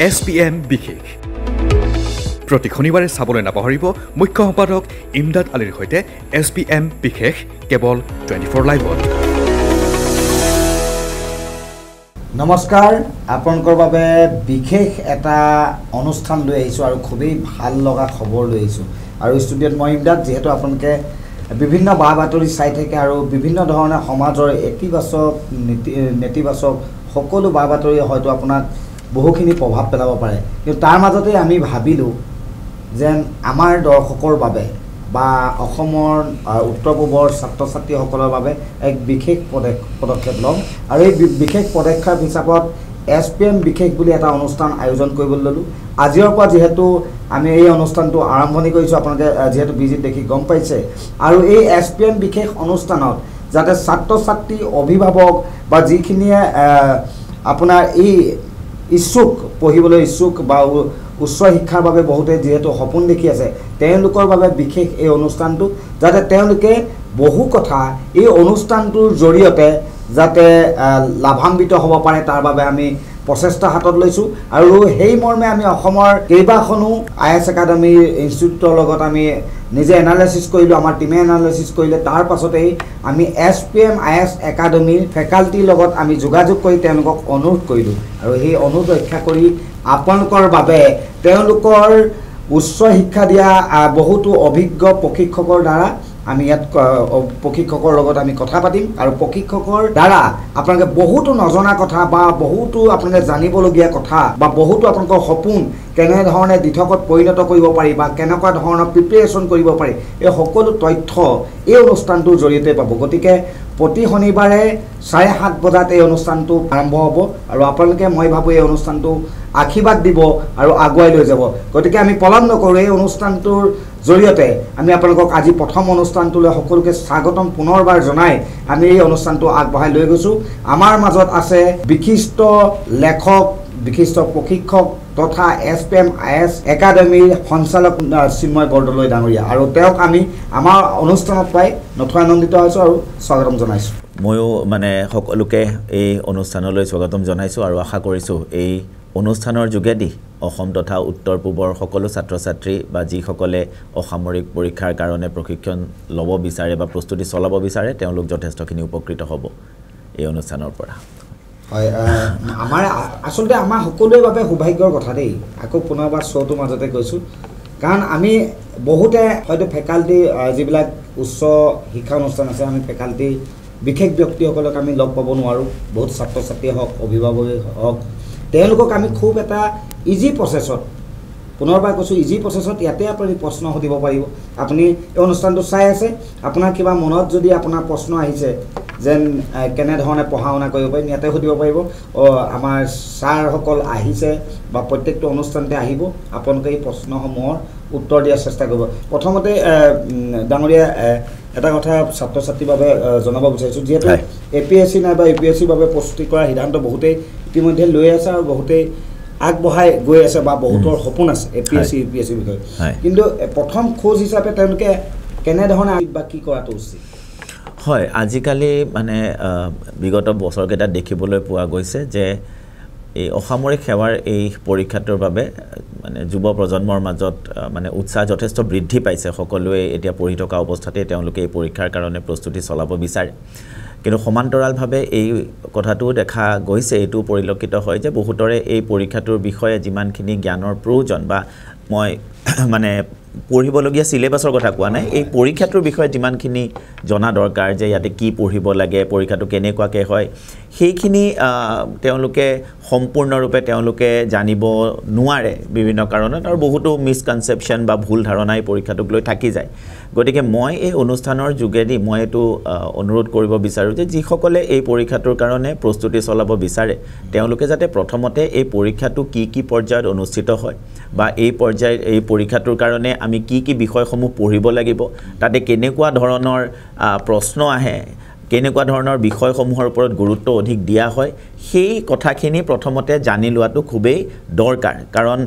SPM বিশেষ প্ৰতি শনিবাৰে চাবলৈ নাপাহৰিব মুখ্য সম্পাদক ইমদাদ আলীৰ সৈতে SPM বিশেষ কেৱল 24 লাইভত। নমস্কাৰ, আপোনালোকৰ বাবে বিশেষ এটা অনুষ্ঠান লৈ আহিছোঁ আৰু খুবেই ভাল লগা খবৰ লৈ আহিছোঁ। আৰু ষ্টুডিঅ'ত মই ইমদাদ, যিহেতু আপোনালোকে বিভিন্ন বা বাতৰি চাই থাকে আৰু বিভিন্ন ধৰণে সমাজৰ ইতিবাচক নেতিবাচক সকলো বা বাতৰি হয়তো আপোনাক বহুখিনি প্ৰভাৱ পেলাব পাৰে, কিন্তু তাৰ মাজতে আমি ভাবিলোঁ যেন আমাৰ দৰ্শকৰ বাবে বা অসমৰ উত্তৰ পূবৰ ছাত্ৰ ছাত্ৰীসকলৰ বাবে এক বিশেষ পদক্ষেপ ল'ম। আৰু এই বিশেষ পদক্ষেপ হিচাপত SPM বিশেষ বুলি এটা অনুষ্ঠান আয়োজন কৰিবলৈ ল'লোঁ। আজিৰ পৰা যিহেতু আমি এই অনুষ্ঠানটো আৰম্ভণি কৰিছোঁ, আপোনালোকে যিহেতু বিজিত দেখি গম পাইছে। আৰু এই SPM বিশেষ অনুষ্ঠানত যাতে ছাত্ৰ ছাত্ৰী, অভিভাৱক বা যিখিনিয়ে আপোনাৰ এই ইচ্ছুক, পঢ়িবলৈ ইচ্ছুক বা উচ্চ শিক্ষাৰ বাবে বহুতে যিহেতু সপোন দেখি আছে, তেওঁলোকৰ বাবে বিশেষ এই অনুষ্ঠানটো, যাতে তেওঁলোকে বহু কথা এই অনুষ্ঠানটোৰ জৰিয়তে যাতে লাভান্বিত হ'ব পাৰে, তাৰ বাবে আমি প্ৰচেষ্টা হাতত লৈছোঁ। আৰু সেই মৰ্মে আমি অসমৰ কেইবাখনো IAS একাডেমী ইনষ্টিটিউটৰ লগত আমি নিজে এনালাইচিছ কৰিলোঁ, আমাৰ টিমে এনালাইচিছ কৰিলে। তাৰ পাছতেই আমি SPM IAS একাডেমীৰ ফেকাল্টিৰ লগত আমি যোগাযোগ কৰি তেওঁলোকক অনুৰোধ কৰিলোঁ। আৰু সেই অনুৰোধ ৰক্ষা কৰি আপোনালোকৰ বাবে তেওঁলোকৰ উচ্চ শিক্ষা দিয়া বহুতো অভিজ্ঞ প্ৰশিক্ষকৰ দ্বাৰা আমি ইয়াত প্ৰশিক্ষকৰ লগত আমি কথা পাতিম। আৰু প্ৰশিক্ষকৰ দ্বাৰা আপোনালোকে বহুতো নজনা কথা বা বহুতো আপোনালোকে জানিবলগীয়া কথা বা বহুতো আপোনালোকৰ সপোন কেনেধৰণে দিঠকত পৰিণত কৰিব পাৰি বা কেনেকুৱা ধৰণৰ প্ৰিপেৰেশ্যন কৰিব পাৰি, এই সকলো তথ্য এই অনুষ্ঠানটোৰ জৰিয়তে পাব। গতিকে প্ৰতি শনিবাৰে 7:30 বজাত এই অনুষ্ঠানটো আৰম্ভ হ'ব। আৰু আপোনালোকে, মই ভাবোঁ, এই অনুষ্ঠানটো আশীৰ্বাদ দিব আৰু আগুৱাই লৈ যাব। গতিকে আমি পলম নকৰোঁ, এই অনুষ্ঠানটোৰ জৰিয়তে আমি আপোনালোকক আজি প্ৰথম অনুষ্ঠানটোলৈ সকলোকে স্বাগতম পুনৰবাৰ জনাই আমি এই অনুষ্ঠানটো আগবঢ়াই লৈ গৈছোঁ। আমাৰ মাজত আছে বিশিষ্ট লেখক, বিশিষ্ট প্ৰশিক্ষক তথা SPM IAS একাডেমীৰ সঞ্চালক চিন্ময় বৰদলৈ ডাঙৰীয়া, আৰু তেওঁক আমি আমাৰ অনুষ্ঠানত পাই নথৈ আনন্দিত হৈছোঁ আৰু স্বাগতম জনাইছোঁ। ময়ো সকলোকে এই অনুষ্ঠানলৈ স্বাগতম জনাইছোঁ আৰু আশা কৰিছোঁ এই অনুষ্ঠানৰ যোগেদি অসম তথা উত্তৰ পূবৰ সকলো ছাত্ৰ ছাত্ৰী বা যিসকলে অসামৰিক পৰীক্ষাৰ কাৰণে প্ৰশিক্ষণ ল'ব বিচাৰে বা প্ৰস্তুতি চলাব বিচাৰে, তেওঁলোক যথেষ্টখিনি উপকৃত হ'ব এই অনুষ্ঠানৰ পৰা। হয়, আচলতে আমাৰ সকলোৰে বাবে সৌভাগ্যৰ কথা দেই। আকৌ পুনৰবাৰ শ্ব'টোৰ মাজতে কৈছোঁ, কাৰণ আমি বহুতে হয়তো ফেকাল্টি যিবিলাক উচ্চ শিক্ষা অনুষ্ঠান আছে, আমি ফেকাল্টি বিশেষ ব্যক্তিসকলক আমি লগ পাব নোৱাৰোঁ। বহুত ছাত্ৰ ছাত্ৰীয়ে হওক, অভিভাৱকে হওক, তেওঁলোকক আমি খুব এটা ইজি প্ৰচেছত, পুনৰবাৰ কৈছোঁ, ইজি প্ৰচেছত ইয়াতে আপুনি প্ৰশ্ন সুধিব পাৰিব। আপুনি এই অনুষ্ঠানটো চাই আছে, আপোনাৰ কিবা মনত যদি আপোনাৰ প্ৰশ্ন আহিছে যেন কেনেধৰণে পঢ়া শুনা কৰিব পাৰিম, ইয়াতে সুধিব পাৰিব। আমাৰ ছাৰসকল আহিছে বা প্ৰত্যেকটো অনুষ্ঠানতে আহিব, আপোনালোকে এই প্ৰশ্নসমূহৰ উত্তৰ দিয়াৰ চেষ্টা কৰিব। প্ৰথমতে ডাঙৰীয়া, এটা কথা ছাত্ৰ ছাত্ৰীৰ বাবে জনাব বিচাৰিছোঁ, যিহেতু APSC নাইবা UPSCৰ বাবে প্ৰস্তুতি কৰাৰ সিদ্ধান্ত বহুতেই ইতিমধ্যে লৈ আছে আৰু বহুতেই আগবঢ়াই গৈ আছে বা বহুতৰ সপোন আছে APSC UPSCৰ বিষয়ে, কিন্তু প্ৰথম খোজ হিচাপে তেওঁলোকে কেনেধৰণে বা কি কৰাটো উচিত? হয়, আজিকালি বিগত বছৰকেইটাত দেখিবলৈ পোৱা গৈছে যে এই অসামৰিক সেৱাৰ এই পৰীক্ষাটোৰ বাবে যুৱ প্ৰজন্মৰ মাজত উৎসাহ যথেষ্ট বৃদ্ধি পাইছে। সকলোৱে এতিয়া পঢ়ি থকা অৱস্থাতে তেওঁলোকে এই পৰীক্ষাৰ কাৰণে প্ৰস্তুতি চলাব বিচাৰে। কিন্তু সমান্তৰালভাৱে এই কথাটোও দেখা গৈছে, এইটো পৰিলক্ষিত হয় যে বহুতৰে এই পৰীক্ষাটোৰ বিষয়ে যিমানখিনি জ্ঞানৰ প্ৰয়োজন, বা মই পঢ়িবলগীয়া চিলেবাছৰ কথা কোৱা নাই, এই পৰীক্ষাটোৰ বিষয়ে যিমানখিনি জনা দৰকাৰ, যে ইয়াতে কি পঢ়িব লাগে, পৰীক্ষাটো কেনেকুৱাকৈ হয়, সেইখিনি তেওঁলোকে সম্পূৰ্ণৰূপে জানিব নোৱাৰে বিভিন্ন কাৰণত, আৰু বহুতো মিছকনচেপশ্যন বা ভুল ধাৰণা এই পৰীক্ষাটোক লৈ থাকি যায়। গতিকে মই এই অনুষ্ঠানৰ যোগেদি মই এইটো অনুৰোধ কৰিব বিচাৰোঁ যে যিসকলে এই পৰীক্ষাটোৰ কাৰণে প্ৰস্তুতি চলাব বিচাৰে, তেওঁলোকে যাতে প্ৰথমতে এই পৰীক্ষাটো কি পৰ্যায়ত অনুষ্ঠিত হয় বা এই পৰীক্ষাটোৰ কাৰণে আমি কি বিষয়সমূহ পঢ়িব লাগিব, তাতে কেনেকুৱা ধৰণৰ প্ৰশ্ন আহে, কেনেকুৱা ধৰণৰ বিষয়সমূহৰ ওপৰত গুৰুত্ব অধিক দিয়া হয় সেই কথাখিনি প্ৰথমতে জানি লোৱাটো খুবেই দৰকাৰ কাৰণ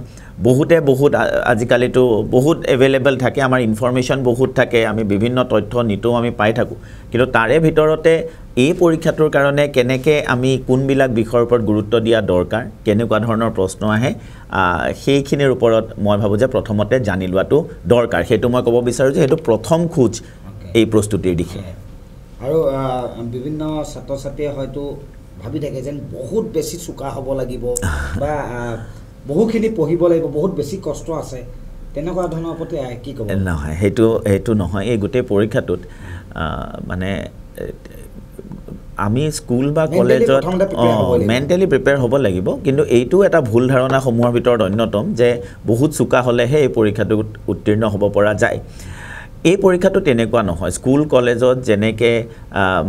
বহুতে বহুত আজিকালিতো বহুত এভেইলেবল থাকে আমাৰ ইনফৰমেশ্যন বহুত থাকে আমি বিভিন্ন তথ্য নিতৌ আমি পাই থাকোঁ কিন্তু তাৰে ভিতৰতে এই পৰীক্ষাটোৰ কাৰণে কেনেকৈ আমি কোনবিলাক বিষয়ৰ ওপৰত গুৰুত্ব দিয়া দৰকাৰ কেনেকুৱা ধৰণৰ প্ৰশ্ন আহে সেইখিনিৰ ওপৰত মই ভাবোঁ যে প্ৰথমতে জানি লোৱাটো দৰকাৰ সেইটো মই ক'ব বিচাৰোঁ যে সেইটো প্ৰথম খোজ এই প্ৰস্তুতিৰ দিশে আৰু বিভিন্ন ছাত্ৰ ছাত্ৰীয়ে হয়তো ভাবি থাকে যেন বহুত বেছি চোকা হ'ব লাগিব বা বহুখিনি পঢ়িব লাগিব বহুত বেছি কষ্ট আছে তেনেকুৱা ধৰণৰ প্ৰতি কি ক'ব নহয় সেইটো নহয় এই গোটেই পৰীক্ষাটোত মানে আমি স্কুল বা কলেজত মেণ্টেলি প্ৰিপেয়াৰ হ'ব লাগিব কিন্তু এইটো এটা ভুল ধাৰণাসমূহৰ ভিতৰত অন্যতম যে বহুত চোকা হ'লেহে এই পৰীক্ষাটোত উত্তীৰ্ণ হ'ব পৰা যায় এই পৰীক্ষাটো তেনেকুৱা নহয় স্কুল কলেজত যেনেকৈ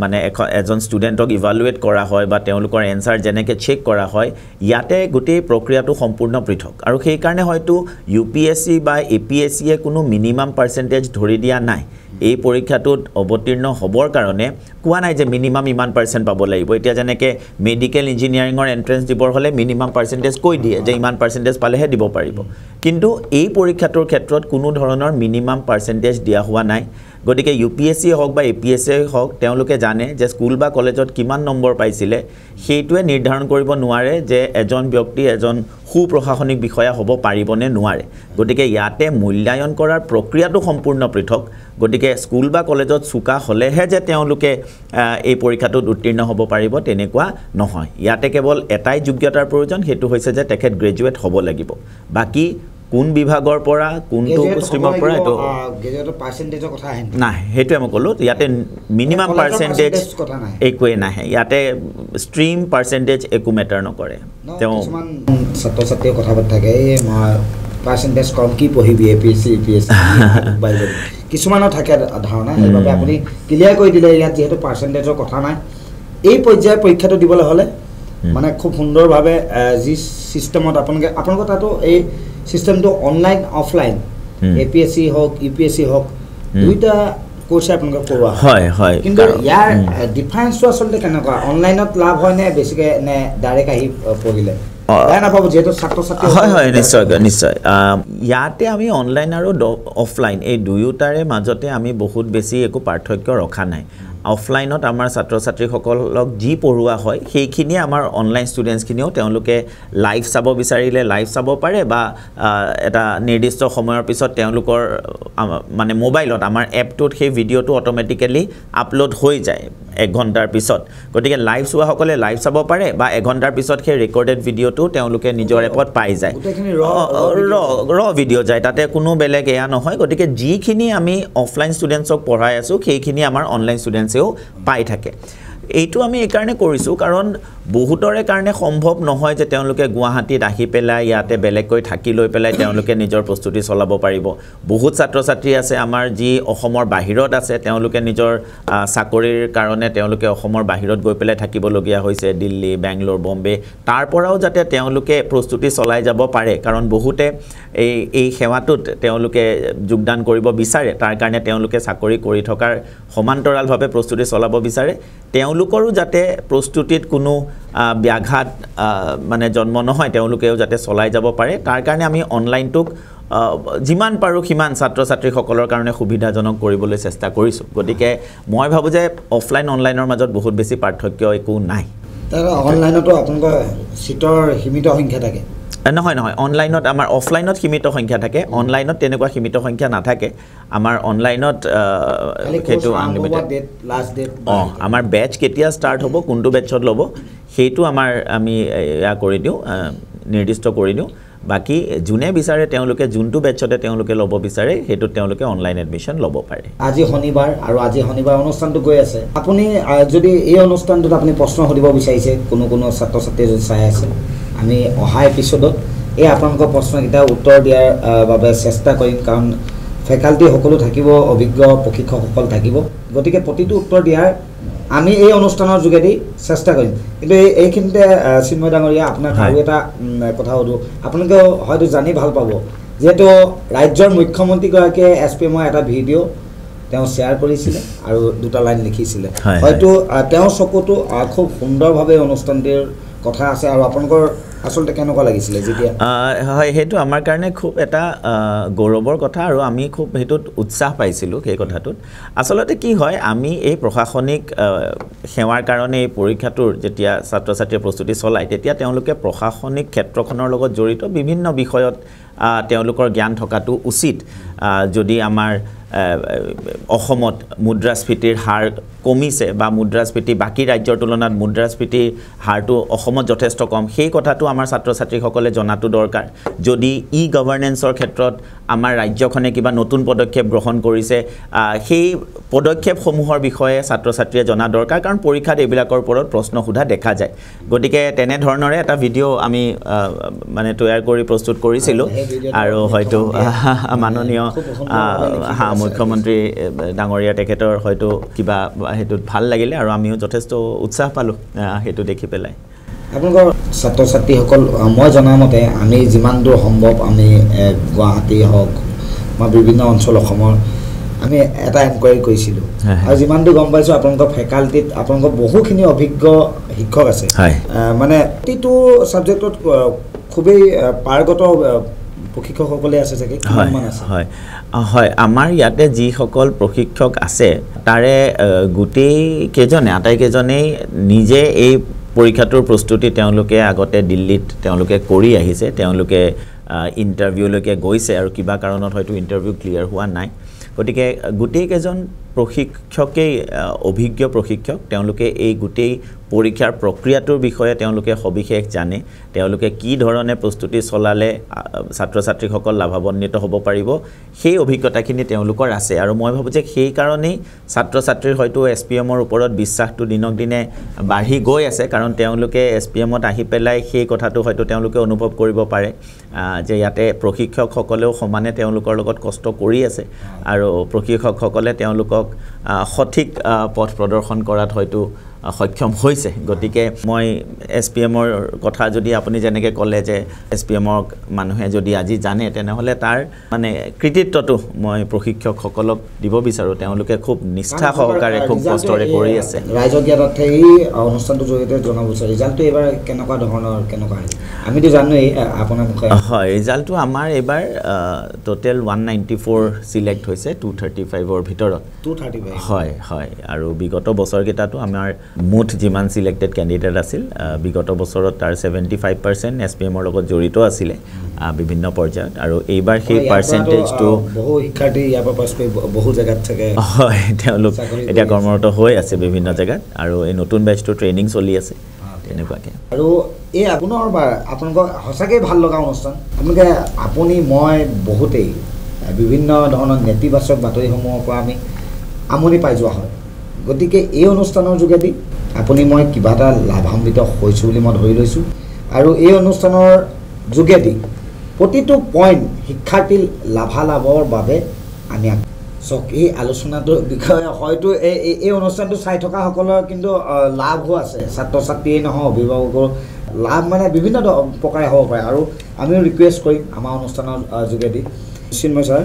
মানে এজন ষ্টুডেণ্টক ইভালুৱেট কৰা হয় বা তেওঁলোকৰ এনচাৰ যেনেকৈ চেক কৰা হয় ইয়াতে গোটেই প্ৰক্ৰিয়াটো সম্পূৰ্ণ পৃথক আৰু সেইকাৰণে হয়তো UPSC বা APSCয়ে কোনো মিনিমাম পাৰ্চেণ্টেজ ধৰি দিয়া নাই এই পৰীক্ষাটোত অৱতীৰ্ণ হ'বৰ কাৰণে কোৱা নাই যে মিনিমাম ইমান পাৰ্চেণ্ট পাব লাগিব এতিয়া যেনেকৈ মেডিকেল ইঞ্জিনিয়াৰিঙৰ এণ্ট্ৰেঞ্চ দিবৰ হ'লে মিনিমাম পাৰ্চেণ্টেজ কৈ দিয়ে যে ইমান পাৰ্চেণ্টেজ পালেহে দিব পাৰিব কিন্তু এই পৰীক্ষাটোৰ ক্ষেত্ৰত কোনো ধৰণৰ মিনিমাম পাৰ্চেণ্টেজ দিয়া হোৱা নাই গতিকে UPSC হওক বা APSC হওক তেওঁলোকে জানে যে স্কুল বা কলেজত কিমান নম্বৰ পাইছিলে সেইটোৱে নিৰ্ধাৰণ কৰিব নোৱাৰে যে এজন ব্যক্তি এজন সুপ্ৰশাসনিক বিষয়া হ'ব পাৰিবনে নোৱাৰে গতিকে ইয়াতে মূল্যায়ন কৰাৰ প্ৰক্ৰিয়াটো সম্পূৰ্ণ পৃথক গতিকে স্কুল বা কলেজত চোকা হ'লেহে যে তেওঁলোকে এই পৰীক্ষাটোত উত্তীৰ্ণ হ'ব পাৰিব তেনেকুৱা নহয় ইয়াতে কেৱল এটাই যোগ্যতাৰ প্ৰয়োজন সেইটো হৈছে যে তেখেত গ্ৰেজুৱেট হ'ব লাগিব বাকী কোন বিভাগৰ পৰা কোনটো ষ্ট্ৰীমৰ পৰা এইটো পাৰ্চেণ্টেজৰ কথা আহে নাই সেইটোৱে মই ক'লোঁ ইয়াতে মিনিমাম পাৰ্চেণ্টেজ একোৱেই নাহে ইয়াতে ষ্ট্ৰীম পাৰ্চেণ্টেজ একো মেটাৰ নকৰে তেওঁ কিছুমান ছাত্ৰ ছাত্ৰীয়ে কথা পাতি থাকে এই মই পাৰ্চেণ্টেজ কম কি পঢ়িবি APSC UPSC কিছুমানৰ থাকে ধাৰণা সেইবাবে আপুনি ক্লিয়াৰ কৰি দিলে ইয়াত যিহেতু পাৰ্চেণ্টেজৰ কথা নাই এই পৰ্যায়ৰ পৰীক্ষাটো দিবলৈ হ'লে মানে খুব সুন্দৰভাৱে যি ছিষ্টেমত আপোনালোকৰ তাতো এই সিস্টেমটো অনলাইন অফলাইন APSC হোক UPSC হোক দুইটা কোর্স আপোনাক কৰোৱা হয় হয় কিন্তু ইয়াৰ ডিফাৰেন্সটো আসলে কেনেকুৱা অনলাইনত লাভ হয় নে বেছিকে নে ডাইৰেক্ট আহি পঢ়িলে না পাবো যেটো ছাত্ৰ ছাত্ৰী হয় হয় নিশ্চয় ইয়াতে আমি অনলাইন আৰু অফলাইন এই দুয়োটাৰে মাজতে আমি বহুত বেছি একো পাৰ্থক্য ৰখা নাই অফলাইনত আমাৰ ছাত্ৰ ছাত্ৰীসকলক যি পঢ়ুৱা হয় সেইখিনি আমাৰ অনলাইন ষ্টুডেণ্টছখিনিও তেওঁলোকে লাইভ চাব বিচাৰিলে লাইভ চাব পাৰে বা এটা নিৰ্দিষ্ট সময়ৰ পিছত তেওঁলোকৰ মানে মোবাইলত আমাৰ এপটোত সেই ভিডিঅ'টো অট'মেটিকেলি আপলোড হৈ যায় 1 ঘণ্টাৰ পিছত গতিকে লাইভ চোৱাসকলে লাইভ চাব পাৰে বা 1 ঘণ্টাৰ পিছত সেই ৰেকৰ্ডেড ভিডিঅ'টো তেওঁলোকে নিজৰ এপত পাই যায় ৰ ভিডিঅ' যায় তাতে কোনো বেলেগ এয়া নহয় গতিকে যিখিনি আমি অফলাইন ষ্টুডেণ্টছক পঢ়াই আছোঁ সেইখিনি আমাৰ অনলাইন ষ্টুডেণ্টছেও পাই থাকে এইটো আমি এই কাৰণে কৰিছোঁ কাৰণ বহুতৰে কাৰণে সম্ভৱ নহয় যে তেওঁলোকে গুৱাহাটীত আহি পেলাই ইয়াতে বেলেগকৈ থাকি লৈ পেলাই তেওঁলোকে নিজৰ প্ৰস্তুতি চলাব পাৰিব বহুত ছাত্ৰ ছাত্ৰী আছে আমাৰ যি অসমৰ বাহিৰত আছে তেওঁলোকে নিজৰ চাকৰিৰ কাৰণে তেওঁলোকে অসমৰ বাহিৰত গৈ পেলাই থাকিবলগীয়া হৈছে দিল্লী বেংগলোৰ বম্বে তাৰ পৰাও যাতে তেওঁলোকে প্ৰস্তুতি চলাই যাব পাৰে কাৰণ বহুতে এই সেৱাটোত তেওঁলোকে যোগদান কৰিব বিচাৰে তাৰ কাৰণে তেওঁলোকে চাকৰি কৰি থকাৰ সমান্তৰালভাৱে প্ৰস্তুতি চলাব বিচাৰে তেওঁলোকৰো যাতে প্ৰস্তুতিত কোনো ব্যাঘাত মানে জন্ম নহয় তেওঁলোকেও যাতে চলাই যাব পাৰে তাৰ কাৰণে আমি অনলাইনটোক যিমান পাৰোঁ সিমান ছাত্ৰ ছাত্ৰীসকলৰ কাৰণে সুবিধাজনক কৰিবলৈ চেষ্টা কৰিছোঁ গতিকে মই ভাবোঁ যে অফলাইন অনলাইনৰ মাজত বহুত বেছি পাৰ্থক্য একো নাই তাৰ অনলাইনতো আপোনালোকৰ সিটৰ সীমিত সংখ্যা থাকে নহয় অনলাইনত আমাৰ অফলাইনত সীমিত সংখ্যা থাকে অনলাইনত তেনেকুৱা সীমিত সংখ্যা নাথাকে আমাৰ অনলাইনত সেইটো আনলিমিটেড আমাৰ বেচ কেতিয়া ষ্টাৰ্ট হ'ব কোনটো বেচত ল'ব সেইটো আমি এয়া কৰি দিওঁ নিৰ্দিষ্ট কৰি দিওঁ বাকি যোনে বিচাৰে তেওঁলোকে যোনটো বেচতে তেওঁলোকে ল'ব বিচাৰে সেইটো তেওঁলোকে অনলাইন এডমিশ্যন ল'ব পাৰে আজি শনিবাৰ আৰু আজি শনিবাৰ অনুষ্ঠানটো গৈ আছে আপুনি যদি এই অনুষ্ঠানটোত আপুনি প্ৰশ্ন সুধিব বিচাৰিছে কোনো ছাত্ৰ ছাত্ৰীয়ে যদি চাই আছে আমি অহা এপিসোডত এই আপোনালোকৰ প্ৰশ্নকেইটা উত্তৰ দিয়াৰ বাবে চেষ্টা কৰিম কাৰণ ফেকাল্টি সকলো থাকিব অভিজ্ঞ প্ৰশিক্ষকসকল থাকিব গতিকে প্ৰতিটো উত্তৰ দিয়াৰ আমি এই অনুষ্ঠানৰ যোগেদি চেষ্টা কৰিম কিন্তু এইখিনিতে চিন্ময় ডাঙৰীয়া আপোনাক আৰু এটা কথা সুধো আপোনালোকে হয়তো জানি ভাল পাব যেহেতু ৰাজ্যৰ মুখ্যমন্ত্ৰীগৰাকীয়ে SPMৰ এটা ভিডিঅ' তেওঁ শ্বেয়াৰ কৰিছিলে আৰু দুটা লাইন লিখিছিলে হয়, হয়তো তেওঁৰ চকুতো খুব সুন্দৰভাৱে অনুষ্ঠানটিৰ কথা আছে আৰু আপোনালোকৰ আসলতে কেনেকুৱা লাগিছিলে যেতিয়া হয় সেইটো আমাৰ কাৰণে খুব এটা গৌৰৱৰ কথা আৰু আমি খুব হেতুত উৎসাহ পাইছিলোঁ সেই কথাটোত আসলতে কি হয় আমি এই প্ৰশাসনিক সেৱাৰ কাৰণে এই পৰীক্ষাটোৰ যেতিয়া ছাত্ৰ ছাত্ৰীয়ে প্ৰস্তুতি চলায় তেতিয়া তেওঁলোকে প্ৰশাসনিক ক্ষেত্ৰখনৰ লগত জড়িত বিভিন্ন বিষয়ত তেওঁলোকৰ জ্ঞান থকাটো উচিত যদি আমাৰ অসমত মুদ্ৰাস্ফীতিৰ হাৰ কমিছে বা মুদ্ৰাস্ফীতি বাকী ৰাজ্যৰ তুলনাত মুদ্ৰাস্ফীতিৰ হাৰটো অসমত যথেষ্ট কম সেই কথাটো আমাৰ ছাত্ৰ ছাত্ৰীসকলে জনাটো দৰকাৰ যদি ই গভাৰ্নেন্সৰ ক্ষেত্ৰত আমাৰ ৰাজ্যখনে কিবা নতুন পদক্ষেপ গ্ৰহণ কৰিছে সেই পদক্ষেপসমূহৰ বিষয়ে ছাত্ৰ ছাত্ৰীয়ে জনা দৰকাৰ কাৰণ পৰীক্ষাত এইবিলাকৰ ওপৰত প্ৰশ্ন সোধা দেখা যায় গতিকে তেনে ধৰণৰে এটা ভিডিঅ' আমি মানে তৈয়াৰ কৰি প্ৰস্তুত কৰিছিলোঁ আৰু হয়তো মাননীয় মুখ্যমন্ত্ৰী ডাঙৰীয়া তেখেতৰ হয়তো কিবা হেতুত ভাল লাগিলে আৰু আমিও যথেষ্ট উৎসাহ পালোঁ হেতু দেখি পেলাই আপোনালোকৰ ছাত্ৰ ছাত্ৰীসকল মই জনামতে আমি যিমান দূৰ সম্ভৱ আমি গুৱাহাটী হওক বা বিভিন্ন অঞ্চল অসমৰ আমি এটা এনকুৱাৰী কৰিছিলোঁ আৰু যিমান দূৰ গম পাইছোঁ আপোনালোকৰ ফেকাল্টিত আপোনালোকৰ বহুখিনি অভিজ্ঞ শিক্ষক আছে মানে প্ৰতিটো ছাবজেক্টত খুবেই পাৰ্গত প্ৰশিক্ষকসকলে আছে চাগে হয় হয় আমাৰ ইয়াতে যিসকল প্ৰশিক্ষক আছে তাৰে গোটেই কেইজনে আটাইকেইজনেই নিজে এই পৰীক্ষাটোৰ প্ৰস্তুতি তেওঁলোকে আগতে দিল্লীত তেওঁলোকে কৰি আহিছে তেওঁলোকে ইণ্টাৰভিউলৈকে গৈছে আৰু কিবা কাৰণত হয়তো ইণ্টাৰভিউ ক্লিয়াৰ হোৱা নাই গতিকে গোটেইকেইজন প্ৰশিক্ষকেই অভিজ্ঞ প্ৰশিক্ষক তেওঁলোকে এই গোটেই পৰীক্ষাৰ প্ৰক্ৰিয়াটোৰ বিষয়ে তেওঁলোকে সবিশেষ জানে তেওঁলোকে কি ধৰণে প্ৰস্তুতি চলালে ছাত্ৰ ছাত্ৰীসকল লাভান্বিত হ'ব পাৰিব সেই অভিজ্ঞতাখিনি তেওঁলোকৰ আছে আৰু মই ভাবোঁ যে সেই কাৰণেই ছাত্ৰ ছাত্ৰীৰ হয়তো SPMৰ ওপৰত বিশ্বাসটো দিনক দিনে বাঢ়ি গৈ আছে কাৰণ তেওঁলোকে SPMত আহি পেলাই সেই কথাটো হয়তো তেওঁলোকে অনুভৱ কৰিব পাৰে যে ইয়াতে প্ৰশিক্ষকসকলেও সমানে তেওঁলোকৰ লগত কষ্ট কৰি আছে আৰু প্ৰশিক্ষকসকলে তেওঁলোকক সঠিক পথ প্ৰদৰ্শন কৰাত হয়তো সক্ষম হৈছে গতিকে মই SPMৰ কথা যদি আপুনি যেনেকৈ ক'লে যে SPMক মানুহে যদি আজি জানে তেনেহ'লে তাৰ মানে কৃতিত্বটো মই প্ৰশিক্ষকসকলক দিব বিচাৰোঁ তেওঁলোকে খুব নিষ্ঠা সহকাৰে খুব কষ্টৰে কৰি আছে ৰাইজক ইয়াত এই অনুষ্ঠানটোৰ জৰিয়তে জনাব বিচাৰোঁ ৰিজাল্টটো এইবাৰ কেনেকুৱা ধৰণৰ কেনেকুৱা আমিতো জানোৱেই আপোনাৰ মুখে হয় ৰিজাল্টটো আমাৰ এইবাৰ টোটেল 194 চিলেক্ট হৈছে 235ৰ ভিতৰত 235 হয় হয় আৰু বিগত বছৰকেইটাতো আমাৰ মুঠ যিমান সিলেক্টেড ক্যান্ডিডেট আছিল বিগত বছৰত তাৰ 75% SPMৰ লগত জড়িত আছিল বিভিন্ন পৰ্যায়ত আৰু এইবাৰ সেই পাৰ্সেন্টেজটো বহু শিক্ষাৰ্থী ইয়াৰ পৰা পাছ কৰি বহু জায়গাত থাকে হয় তেওঁলোক এতিয়া কৰ্মৰত হৈ আছে বিভিন্ন জায়গাত আৰু এই নতুন বেচটো ট্ৰেইনিং চলি আছে তেনেকুৱাকে আৰু এই আপোনালোকৰ সঁচাকৈ ভাল লগা অনুষ্ঠান আপুনি মই বহুতেই বিভিন্ন ধৰণৰ নেতিবাচক বাতৰিসমূহৰ পৰা আমি আমনি পাই যোৱা হয় গতিকে এই অনুষ্ঠানৰ যোগেদি আপুনি মই কিবা এটা লাভান্বিত হৈছোঁ বুলি মই ধৰি লৈছোঁ আৰু এই অনুষ্ঠানৰ যোগেদি প্ৰতিটো পইণ্ট শিক্ষাৰ্থীৰ লাভালাভৰ বাবে আমি চাওক এই আলোচনাটোৰ বিষয়ে হয়তো এই অনুষ্ঠানটো চাই থকাসকলৰ কিন্তু লাভো আছে ছাত্ৰ ছাত্ৰীয়ে নহয় অভিভাৱকৰ লাভ মানে বিভিন্ন প্ৰকাৰে হ'ব পাৰে আৰু আমিও ৰিকুৱেষ্ট কৰিম আমাৰ অনুষ্ঠানৰ যোগেদি চিন্ময় ছাৰ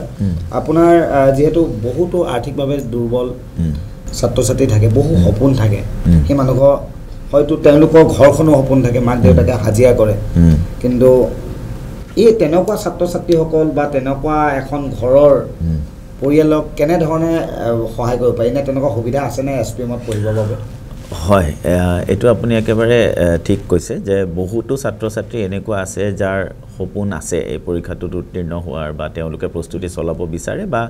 আপোনাৰ যিহেতু বহুতো আৰ্থিকভাৱে দুৰ্বল ছাত্ৰ ছাত্ৰী থাকে বহু সপোন থাকে সেই মানুহৰ হয়তো তেওঁলোকৰ ঘৰখনো সপোন থাকে মাক দেউতাকে হাজিৰা কৰে কিন্তু এই তেনেকুৱা ছাত্ৰ ছাত্ৰীসকল বা তেনেকুৱা এখন ঘৰৰ পৰিয়ালক কেনেধৰণে সহায় কৰিব পাৰি নে তেনেকুৱা সুবিধা আছেনে SPMত পঢ়িবৰ বাবে হয় এইটো আপুনি একেবাৰে ঠিক কৈছে যে বহুতো ছাত্ৰ ছাত্ৰী এনেকুৱা আছে যাৰ সপোন আছে এই পৰীক্ষাটোত উত্তীৰ্ণ হোৱাৰ বা তেওঁলোকে প্ৰস্তুতি চলাব বিচাৰে বা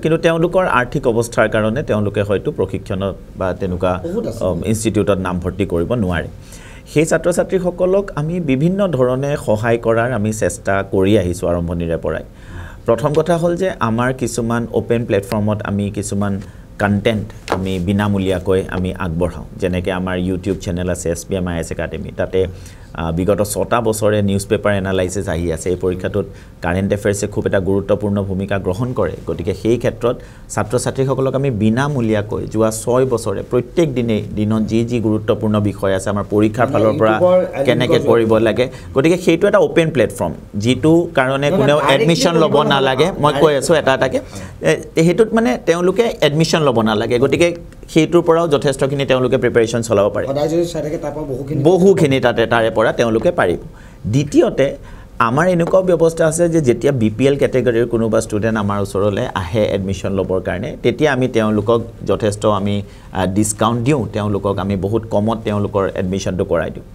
কিন্তু তেওঁলোকৰ আৰ্থিক অৱস্থাৰ কাৰণে তেওঁলোকে হয়তো প্ৰশিক্ষণত বা তেনেকুৱা ইনষ্টিটিউটত নামভৰ্তি কৰিব নোৱাৰে সেই ছাত্ৰ ছাত্ৰীসকলক আমি বিভিন্ন ধৰণে সহায় কৰাৰ আমি চেষ্টা কৰি আহিছোঁ আৰম্ভণিৰে পৰাই প্ৰথম কথা হ'ল যে আমাৰ কিছুমান ওপেন প্লেটফৰ্মত আমি কিছুমান কন্টেন্ট আমি বিনামূলীয়াকৈ আমি আগবঢ়াওঁ যেনেকৈ আমাৰ ইউটিউব চেনেল আছে SPM IAS একাডেমি তাতে বিগত 6টা বছৰে নিউজ পেপাৰ এনালাইচিছ আহি আছে এই পৰীক্ষাটোত কাৰেণ্ট এফেয়াৰ্ছে খুব এটা গুৰুত্বপূৰ্ণ ভূমিকা গ্ৰহণ কৰে গতিকে সেই ক্ষেত্ৰত ছাত্ৰ ছাত্ৰীসকলক আমি বিনামূলীয়াকৈ যোৱা 6 বছৰে প্ৰত্যেক দিনত যি গুৰুত্বপূৰ্ণ বিষয় আছে আমাৰ পৰীক্ষাৰ ফালৰ পৰা কেনেকৈ কৰিব লাগে গতিকে সেইটো এটা ওপেন প্লেটফৰ্ম যিটো কাৰণে কোনেও এডমিশ্যন ল'ব নালাগে মই কৈ আছোঁ এটাকে সেইটোত মানে তেওঁলোকে এডমিশ্যন ল'ব নালাগে গতিকে সেইটোৰ পৰাও যথেষ্টখিনি তেওঁলোকে প্ৰিপাৰেশ্যন চলাব পাৰে বহুখিনি তাৰে পৰা তেওঁলোকে পাৰিব দ্বিতীয়তে আমাৰ এনেকুৱা ব্যৱস্থা আছে যে যেতিয়া BPL কেটেগৰীৰ কোনোবা ষ্টুডেণ্ট আমাৰ ওচৰলৈ আহে এডমিশ্যন ল'বৰ কাৰণে তেতিয়া আমি তেওঁলোকক যথেষ্ট আমি ডিছকাউণ্ট দিওঁ তেওঁলোকক আমি বহুত কমত তেওঁলোকৰ এডমিশ্যনটো কৰাই দিওঁ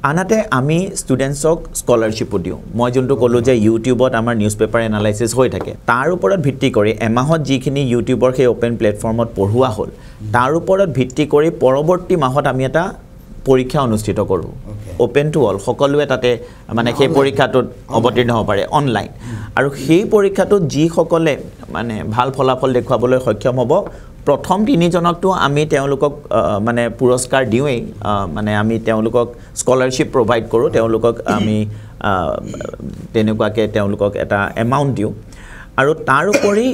আনহাতে আমি ষ্টুডেণ্টছক স্কলাৰশ্বিপো দিওঁ মই যোনটো ক'লোঁ যে ইউটিউবত আমাৰ নিউজ পেপাৰ এনালাইচিছ হৈ থাকে তাৰ ওপৰত ভিত্তি কৰি এমাহত যিখিনি ইউটিউবৰ সেই অ'পেন প্লেটফৰ্মত পঢ়োৱা হ'ল তাৰ ওপৰত ভিত্তি কৰি পৰৱৰ্তী মাহত আমি এটা পৰীক্ষা অনুষ্ঠিত কৰোঁ অ'পেন টু অল সকলোৱে তাতে মানে সেই পৰীক্ষাটোত অৱতীৰ্ণ হ'ব পাৰে অনলাইন আৰু সেই পৰীক্ষাটোত যিসকলে মানে ভাল ফলাফল দেখুৱাবলৈ সক্ষম হ'ব প্ৰথম 3 জনকটো আমি তেওঁলোকক মানে পুৰস্কাৰ দিওঁৱেই মানে আমি তেওঁলোকক স্কলাৰশ্বিপ প্ৰভাইড কৰোঁ তেওঁলোকক আমি তেনেকুৱাকৈ তেওঁলোকক এটা এমাউণ্ট দিওঁ আৰু তাৰ উপৰি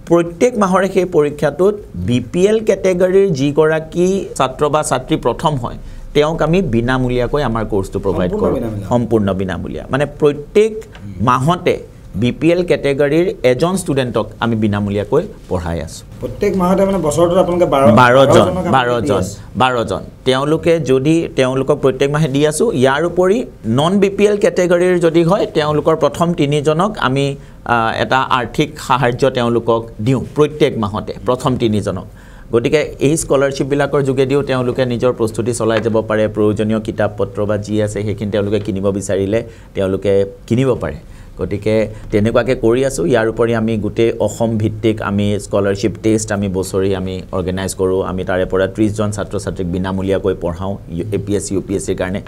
প্ৰত্যেক মাহৰে সেই পৰীক্ষাটোত BPL কেটেগৰীৰ যিগৰাকী ছাত্ৰ বা ছাত্ৰী প্ৰথম হয় তেওঁক আমি বিনামূলীয়াকৈ আমাৰ কোৰ্চটো প্ৰভাইড কৰোঁ সম্পূৰ্ণ বিনামূলীয়া মানে প্ৰত্যেক মাহতে BPL কেটেগৰীৰ এজন ষ্টুডেণ্টক আমি বিনামূলীয়াকৈ পঢ়াই আছোঁ প্ৰত্যেক মাহতে মানে বছৰটোত আপোনালোকে 12 জন তেওঁলোকে যদি তেওঁলোকক প্ৰত্যেক মাহে দি আছোঁ ইয়াৰ উপৰি নন BPL কেটেগৰীৰ যদি হয় তেওঁলোকৰ প্ৰথম 3 জনক আমি এটা আৰ্থিক সাহায্য তেওঁলোকক দিওঁ প্ৰত্যেক মাহতে প্ৰথম 3 জনক গতিকে এই স্কলাৰশ্বিপবিলাকৰ যোগেদিও তেওঁলোকে নিজৰ প্ৰস্তুতি চলাই যাব পাৰে প্ৰয়োজনীয় কিতাপ পত্ৰ বা যি আছে সেইখিনি তেওঁলোকে কিনিব বিচাৰিলে তেওঁলোকে কিনিব পাৰে গতিকে তেনেকুৱাকৈ কৰি আছোঁ ইয়াৰ উপৰি আমি গোটেই অসম ভিত্তিক আমি স্কলাৰশ্বিপ টেষ্ট আমি বছৰি আমি অৰ্গেনাইজ কৰোঁ আমি তাৰে পৰা 30 জন ছাত্ৰ ছাত্ৰীক বিনামূলীয়াকৈ পঢ়াওঁ APSC UPSCৰ কাৰণে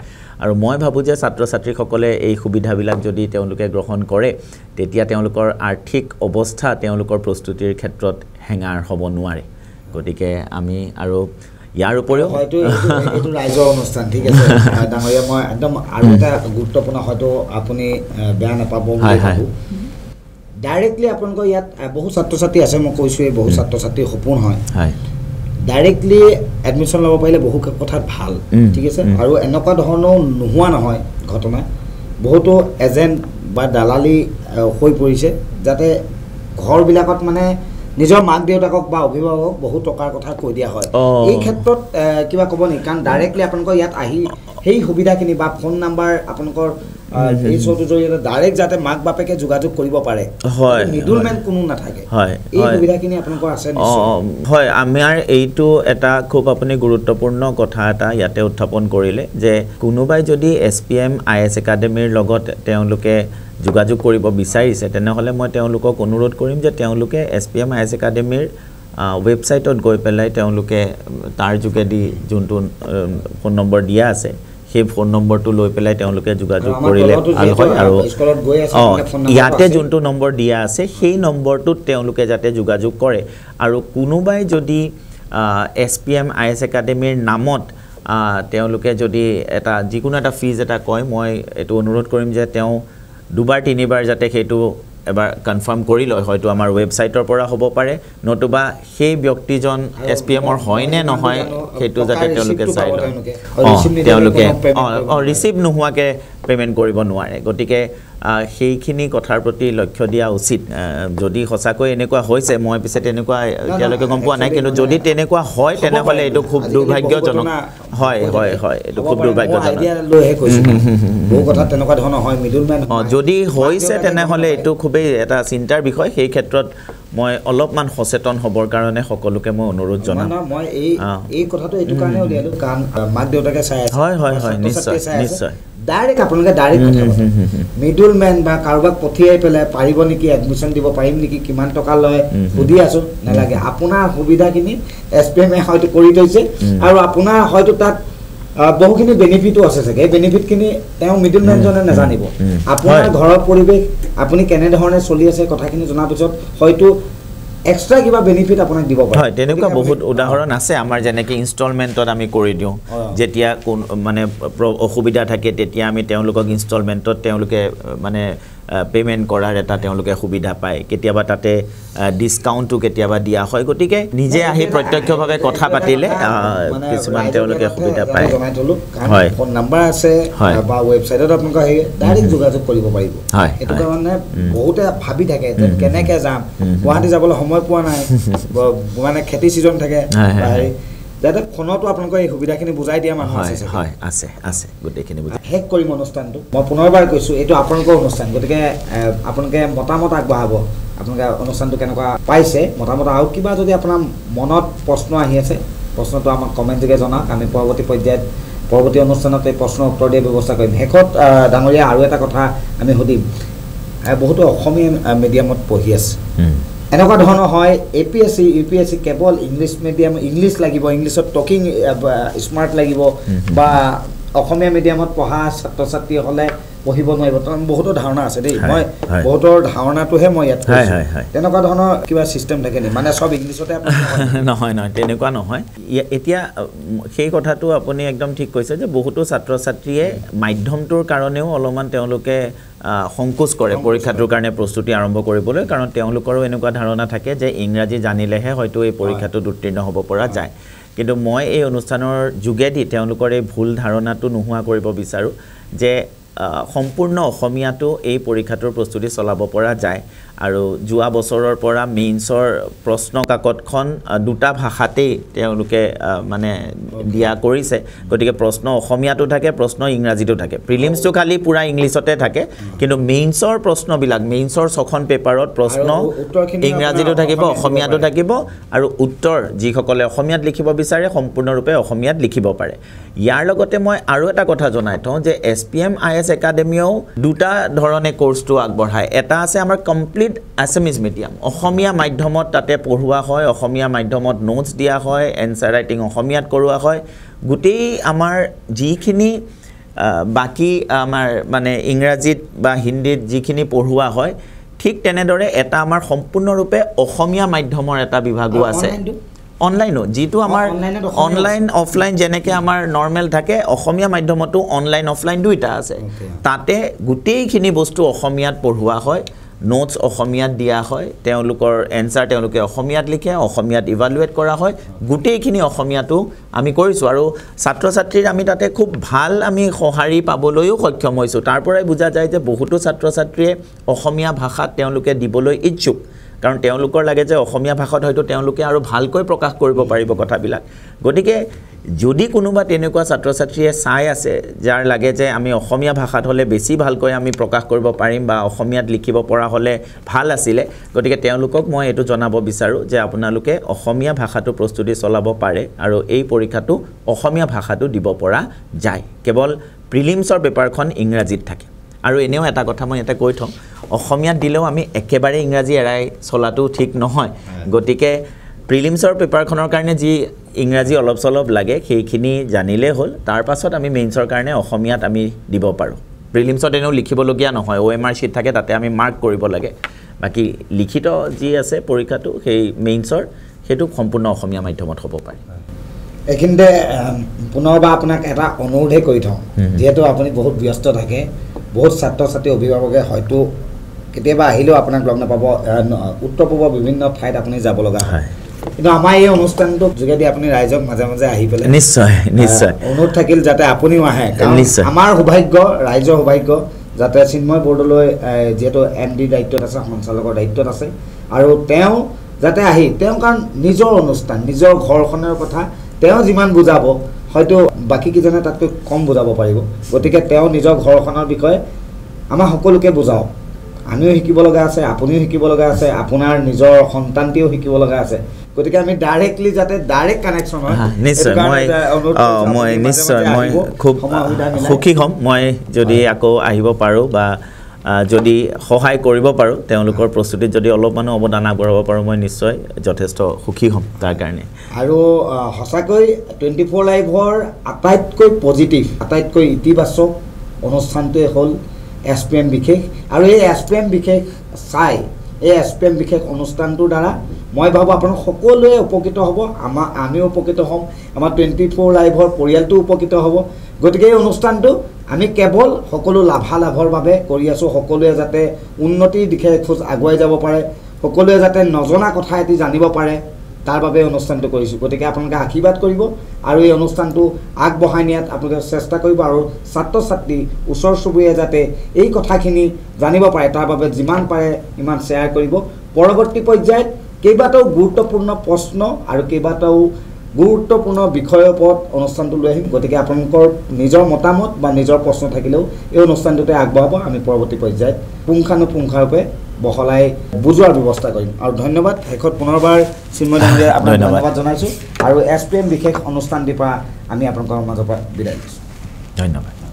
আৰু মই ভাবোঁ যে ছাত্ৰ ছাত্ৰীসকলে এই সুবিধাবিলাক যদি তেওঁলোকে গ্ৰহণ কৰে তেতিয়া তেওঁলোকৰ আৰ্থিক অৱস্থা তেওঁলোকৰ প্ৰস্তুতিৰ ক্ষেত্ৰত হেঙাৰ হ'ব নোৱাৰে গতিকে আমি আৰু ইয়াৰ উপৰিও হয়তো এইটো ৰাইজৰ অনুষ্ঠান ঠিক আছে ডাঙৰীয়া মই একদম আৰু এটা গুৰুত্বপূৰ্ণ হয়তো আপুনি বেয়া নাপাব বুলি ভাবোঁ ডাইৰেক্টলি আপোনালোকৰ ইয়াত বহু ছাত্ৰ ছাত্ৰী আছে মই কৈছোঁৱেই বহু ছাত্ৰ ছাত্ৰীৰ সপোন হয় ডাইৰেক্টলি এডমিশ্যন ল'ব পাৰিলে বহু কথাত ভাল ঠিক আছে আৰু এনেকুৱা ধৰণৰো নোহোৱা নহয় ঘটনা বহুতো এজেণ্ট বা দালালি হৈ পৰিছে যাতে ঘৰবিলাকত মানে নিজৰ মাক দেউতাকক বা অভিভাৱকক বহু টকাৰ কথা কৈ দিয়া হয় এই ক্ষেত্ৰত কিবা ক'ব নেকি কাৰণ ডাইৰেক্টলি আপোনালোকৰ ইয়াত আহি সেই সুবিধাখিনি বা ফোন নাম্বাৰ আপোনালোকৰ এই শ্ব'টোৰ জৰিয়তে ডাইৰেক্ট যাতে মাক বাপেকে যোগাযোগ কৰিব পাৰে মিডলমেন কোনো নাথাকে এই সুবিধাখিনি আপোনালোকৰ আছে হয় আমাৰ এইটো এটা খুব আপুনি গুৰুত্বপূৰ্ণ কথা এটা ইয়াতে উত্থাপন কৰিলে যে কোনোবাই যদি SPM IS একাডেমীৰ লগত তেওঁলোকে যোগাযোগ কৰিব বিচাৰিছে তেনেহ'লে মই তেওঁলোকক অনুৰোধ কৰিম যে তেওঁলোকে SPM IS একাডেমীৰ ৱেবছাইটত গৈ পেলাই তেওঁলোকে তাৰ যোগেদি যোনটো ফোন নম্বৰ দিয়া আছে সেই ফোন নম্বৰটো লৈ পেলাই তেওঁলোকে যোগাযোগ কৰিলে ভাল হয় আৰু ইয়াতে যোনটো নম্বৰ দিয়া আছে সেই নম্বৰটোত তেওঁলোকে যাতে যোগাযোগ কৰে আৰু কোনোবাই যদি SPM IS একাডেমীৰ নামত তেওঁলোকে যদি এটা যিকোনো এটা ফিজ এটা কয় মই এইটো অনুৰোধ কৰিম যে তেওঁ 2-3 বাৰ যাতে সেইটো এবাৰ কনফাৰ্ম কৰি লয় হয়তো আমাৰ ৱেবছাইটৰ পৰা হ'ব পাৰে নতুবা সেই ব্যক্তিজন SPMৰ হয় নে নহয় সেইটো যাতে তেওঁলোকে চাই লয় তেওঁলোকে ৰিচিভ নোহোৱাকৈ পে'মেণ্ট কৰিব নোৱাৰে গতিকে সেইখিনি কথাৰ প্ৰতি লক্ষ্য দিয়া উচিত যদি সঁচাকৈ এনেকুৱা হৈছে মই পিছে তেনেকুৱা এতিয়ালৈকে গম পোৱা নাই কিন্তু যদি তেনেকুৱা হয় তেনেহ'লে এইটো খুব দুৰ্ভাগ্যজনক হয় এইটো খুব দুৰ্ভাগ্যজনক যদি হৈছে তেনেহ'লে এইটো খুবেই এটা চিন্তাৰ বিষয় সেই ক্ষেত্ৰত মই অলপমান সচেতন হ'বৰ কাৰণে সকলোকে মই অনুৰোধ জনাম মই এই কথাটো এইটো কাৰণে উলিয়ালোঁ কাৰণ মাক দেউতাকে চাই আছে হয় নিশ্চয় ডাইৰেক্ট আপোনালোকে ডাইৰেক্ট কথা মিডল মেন বা কাৰোবাক পঠিয়াই পেলাই পাৰিব নেকি এডমিশ্যন দিব পাৰিম নেকি কিমান টকা লয় সুধি আছোঁ নালাগে আপোনাৰ সুবিধাখিনি SPMে হয়তো কৰি থৈছে আৰু আপোনাৰ হয়তো তাত বহুখিনি বেনিফিটো আছে চাগে এই বেনিফিটখিনি তেওঁ মিডল মেনজনে নাজানিব আপোনাৰ ঘৰৰ পৰিৱেশ আপুনি কেনেধৰণে চলি আছে কথাখিনি জনাৰ পিছত হয়তো এক্সট্ৰা কিবা বেনিফিট আপোনাক দিব পাৰে হয় তেনেকুৱা বহুত উদাহৰণ আছে আমাৰ যেনেকৈ ইনষ্টলমেণ্টত আমি কৰি দিওঁ যেতিয়া কোন মানে অসুবিধা থাকে তেতিয়া আমি তেওঁলোকক ইনষ্টলমেণ্টত তেওঁলোকে মানে পেমেণ্ট কৰাৰ এটা তেওঁলোকে সুবিধা পায় কেতিয়াবা তাতে ডিছকাউণ্টটো কেতিয়াবা দিয়া হয় গতিকে নিজে আহি প্ৰত্যক্ষভাৱে কথা পাতিলে কিছুমান তেওঁলোকে সুবিধা পায় হয় ফোন নম্বৰ আছে বা ৱেবছাইটত আপোনালোকে আহি ডাইৰেক্ট যোগাযোগ কৰিব পাৰিব এইটো কাৰণে বহুতে ভাবি থাকে যে কেনেকৈ যাম গুৱাহাটী যাবলৈ সময় পোৱা নাই মানে খেতি ছিজন থাকে যাতে ফোনতো আপোনালোকৰ এই সুবিধাখিনি বুজাই দিয়া মানুহ আছে হয় আছে গোটেইখিনি বুজাই শেষ কৰিম অনুষ্ঠানটো মই পুনৰবাৰ কৈছোঁ এইটো আপোনালোকৰ অনুষ্ঠান গতিকে আপোনালোকে মতামত আগবঢ়াব আপোনালোকে অনুষ্ঠানটো কেনেকুৱা পাইছে মতামত আৰু কিবা যদি আপোনাৰ মনত প্ৰশ্ন আহি আছে প্ৰশ্নটো আমাক কমেণ্ট যোগে জনাওক আমি পৰৱৰ্তী পৰ্যায়ত পৰৱৰ্তী অনুষ্ঠানত এই প্ৰশ্ন উত্তৰ দিয়াৰ ব্যৱস্থা কৰিম শেষত ডাঙৰীয়া আৰু এটা কথা আমি সুধিম বহুতো অসমীয়া মিডিয়ামত পঢ়ি আছে এনেকুৱা ধৰণৰ হয় APSC UPSC কেৱল ইংলিছ মিডিয়াম ইংলিছ লাগিব ইংলিছত টকিং স্মাৰ্ট লাগিব বা অসমীয়া মিডিয়ামত পঢ়া ছাত্ৰ ছাত্ৰীসকলে পঢ়িব নোৱাৰিব বহুতো ধাৰণা আছে দেই মই বহুতৰ ধাৰণাটোহে মই ইয়াত তেনেকুৱা ধৰণৰ কিবা ছিষ্টেম থাকে নেকি মানে সব ইংলিছতে নহয় তেনেকুৱা নহয় এতিয়া সেই কথাটো আপুনি একদম ঠিক কৈছে যে বহুতো ছাত্ৰ ছাত্ৰীয়ে মাধ্যমটোৰ কাৰণেও অলপমান তেওঁলোকে সংকোচ কৰে পৰীক্ষাটোৰ কাৰণে প্ৰস্তুতি আৰম্ভ কৰিবলৈ কাৰণ তেওঁলোকৰো এনেকুৱা ধাৰণা থাকে যে ইংৰাজী জানিলেহে হয়তো এই পৰীক্ষাটোত উত্তীৰ্ণ হ'ব পৰা যায় কিন্তু মই এই অনুষ্ঠানৰ যোগেদি তেওঁলোকৰ এই ভুল ধাৰণাটো নোহোৱা কৰিব বিচাৰোঁ যে সম্পূৰ্ণ অসমীয়াটো এই পৰীক্ষাটোৰ প্ৰস্তুতি চলাব পৰা যায় আৰু যোৱা বছৰৰ পৰা মেইনছৰ প্ৰশ্ন কাকতখন দুটা ভাষাতেই তেওঁলোকে মানে দিয়া কৰিছে গতিকে প্ৰশ্ন অসমীয়াটো থাকে প্ৰশ্ন ইংৰাজীটো থাকে প্ৰিলিমছটো খালি পুৰা ইংলিছতে থাকে কিন্তু মেইনছৰ প্ৰশ্নবিলাক মেইনছৰ 6খন পেপাৰত প্ৰশ্ন ইংৰাজীটো থাকিব অসমীয়াটো থাকিব আৰু উত্তৰ যিসকলে অসমীয়াত লিখিব বিচাৰে সম্পূৰ্ণৰূপে অসমীয়াত লিখিব পাৰে ইয়াৰ লগতে মই আৰু এটা কথা জনাই থওঁ যে SPM IS একাডেমিও দুটা ধৰণে কোৰ্সটো আগবঢ়ায় এটা আছে আমাৰ কমপ্লিট আছামিজ মিডিয়াম অসমীয়া মাধ্যমত তাতে পঢ়ুৱা হয় অসমীয়া মাধ্যমত নোটছ দিয়া হয় এনসাৰ ৰাইটিং অসমীয়াত কৰোৱা হয় গোটেই আমাৰ যিখিনি বাকি আমাৰ মানে ইংৰাজীত বা হিন্দীত যিখিনি পঢ়ুৱা হয় ঠিক তেনেদৰে এটা আমাৰ সম্পূৰ্ণৰূপে অসমীয়া মাধ্যমৰ এটা বিভাগো আছে অনলাইনো যেটো আমাৰ অনলাইন অফলাইন যেনেকৈ আমাৰ নৰ্মেল থাকে অসমীয়া মাধ্যমতো অনলাইন অফলাইন দুইটা আছে তাতে গোটেইখিনি বস্তু অসমীয়াত পঢ়ুৱা হয় নোটছ অসমীয়াত দিয়া হয় তেওঁলোকৰ এনসাৰ তেওঁলোকে অসমীয়াত লিখে অসমীয়াত ইভালুৱেট কৰা হয় গোটেইখিনি অসমীয়াটো আমি কৰিছোঁ আৰু ছাত্ৰ ছাত্ৰীৰ আমি তাতে খুব ভাল আমি সঁহাৰি পাবলৈও সক্ষম হৈছোঁ তাৰ পৰাই বুজা যায় যে বহুতো ছাত্ৰ ছাত্ৰীয়ে অসমীয়া ভাষাত তেওঁলোকে দিবলৈ ইচ্ছুক কাৰণ তেওঁলোকৰ লাগে যে অসমীয়া ভাষাত হয়তো তেওঁলোকে আৰু ভালকৈ প্ৰকাশ কৰিব পাৰিব কথাবিলাক গতিকে যদি কোনোবা তেনেকুৱা ছাত্ৰ ছাত্ৰীয়ে চাই আছে যাৰ লাগে যে আমি অসমীয়া ভাষাত হ'লে বেছি ভালকৈ আমি প্ৰকাশ কৰিব পাৰিম বা অসমীয়াত লিখিব পৰা হ'লে ভাল আছিলে গতিকে তেওঁলোকক মই এইটো জনাব বিচাৰোঁ যে আপোনালোকে অসমীয়া ভাষাটো প্ৰস্তুতি চলাব পাৰে আৰু এই পৰীক্ষাটো অসমীয়া ভাষাটো দিব পৰা যায় কেৱল প্ৰিলিমছৰ পেপাৰখন ইংৰাজীত থাকে আৰু এনেও এটা কথা মই এটা কৈ থওঁ অসমীয়াত দিলেও আমি একেবাৰে ইংৰাজী এৰাই চলাটো ঠিক নহয় গতিকে প্ৰিলিমছৰ পেপাৰখনৰ কাৰণে যি ইংৰাজী অলপ চলপ লাগে সেইখিনি জানিলে হ'ল তাৰ পাছত আমি মেইনছৰ কাৰণে অসমীয়াত আমি দিব পাৰোঁ প্ৰিলিমছত এনেও লিখিবলগীয়া নহয় OMR शीट থাকে তাতে আমি মাৰ্ক কৰিব লাগে বাকি লিখিত যি আছে পৰীক্ষাটো সেই মেইনছৰ হেতু সম্পূৰ্ণ অসমীয়া মাধ্যমত হ'ব পাৰে এখিনতে পুনৰবাৰ আপোনাক এটা অনুৰোধে কৰি থওঁ যেহেতু আপুনি বহুত ব্যস্ত থাকে বহুত ছাত্ৰ ছাত্ৰী অভিভাৱকে হয়তো কেতিয়াবা আহিলেও আপোনাক লগ নাপাব উত্তৰ পূৰ্বৰ বিভিন্ন ঠাইত আপুনি যাব লগা হয় কিন্তু আমাৰ এই অনুষ্ঠানটো যোগেদি আপুনি ৰাইজক মাজে মাজে আহি পেলাই নিশ্চয় অনুৰোধ থাকিল যাতে আপুনিও আহে আমাৰ সৌভাগ্য ৰাইজৰ সৌভাগ্য যাতে চিন্ময় বৰদলৈ যেহেতু MD দায়িত্বত আছে সঞ্চালকৰ দায়িত্বত আছে আৰু তেওঁ যাতে আহি তেওঁ কাৰণ নিজৰ অনুষ্ঠান নিজৰ ঘৰখনৰ কথা তেওঁ যিমান বুজাব হয়তো বাকি কিজনে তাতকৈ কম বুজাব পাৰিব গতিকে তেওঁ নিজৰ ঘৰখনৰ বিষয়ে আমাৰ সকলোকে বুজাওক আমিও শিকিব লগা আছে আপুনিও শিকিব লগা আছে আপোনাৰ নিজৰ সন্তানটিও শিকিব লগা আছে গতিকে আমি ডাইৰেক্টলি যাতে ডাইৰেক্ট কানেকশ্যন হয় নিশ্চয় মই খুব সুখী হ'ম মই যদি আকৌ আহিব পাৰোঁ বা যদি সহায় কৰিব পাৰোঁ তেওঁলোকৰ প্ৰস্তুতিত যদি অলপমানো অৱদান আগবঢ়াব পাৰোঁ মই নিশ্চয় যথেষ্ট সুখী হ'ম তাৰ কাৰণে আৰু সঁচাকৈ 24 লাইভৰ আটাইতকৈ পজিটিভ আটাইতকৈ ইতিবাচক অনুষ্ঠানটোৱে হ'ল SPM বিশেষ আৰু এই SPM বিশেষ চাই এই SPM বিশেষ অনুষ্ঠানটোৰ দ্বাৰা মই ভাবোঁ আপোনালোক সকলোৱে উপকৃত হ'ব, আমিও উপকৃত হ'ম, আমাৰ 24 লাইভৰ পৰিয়ালটো উপকৃত হ'ব। গতিকে এই অনুষ্ঠানটো আমি কেৱল সকলো লাভালাভৰ বাবে কৰি আছোঁ, সকলোৱে যাতে উন্নতিৰ দিশে খোজ আগুৱাই যাব পাৰে, সকলোৱে যাতে নজনা কথা এটি জানিব পাৰে, তাৰ বাবে অনুষ্ঠানটো কৰিছোঁ। গতিকে আপোনালোকে আশীৰ্বাদ কৰিব আৰু এই অনুষ্ঠানটো আগবঢ়াই নিয়াত আপোনালোকে চেষ্টা কৰিব আৰু ছাত্ৰ ছাত্ৰী ওচৰ চুবুৰীয়া যাতে এই কথাখিনি জানিব পাৰে তাৰ বাবে যিমান পাৰে ইমান শ্বেয়াৰ কৰিব। পৰৱৰ্তী পৰ্যায়ত কেইবাটাও গুৰুত্বপূৰ্ণ প্ৰশ্ন আৰু কেইবাটাও গুৰুত্বপূৰ্ণ বিষয়ৰ ওপৰত অনুষ্ঠানটো লৈ আহিম। গতিকে আপোনালোকৰ নিজৰ মতামত বা নিজৰ প্ৰশ্ন থাকিলেও এই অনুষ্ঠানটোতে আগবঢ়াব, আমি পৰৱৰ্তী পৰ্যায়ত পুংখানুপুংখৰূপে বহলাই বুজোৱাৰ ব্যৱস্থা কৰিম। আৰু ধন্যবাদ। শেষত পুনৰবাৰ চিন্ময় ডাঙৰীয়া আপোনাক ধন্যবাদ জনাইছোঁ আৰু SPM বিশেষ অনুষ্ঠানটিৰ পৰা আমি আপোনালোকৰ মাজৰ পৰা বিদায় লৈছোঁ। ধন্যবাদ।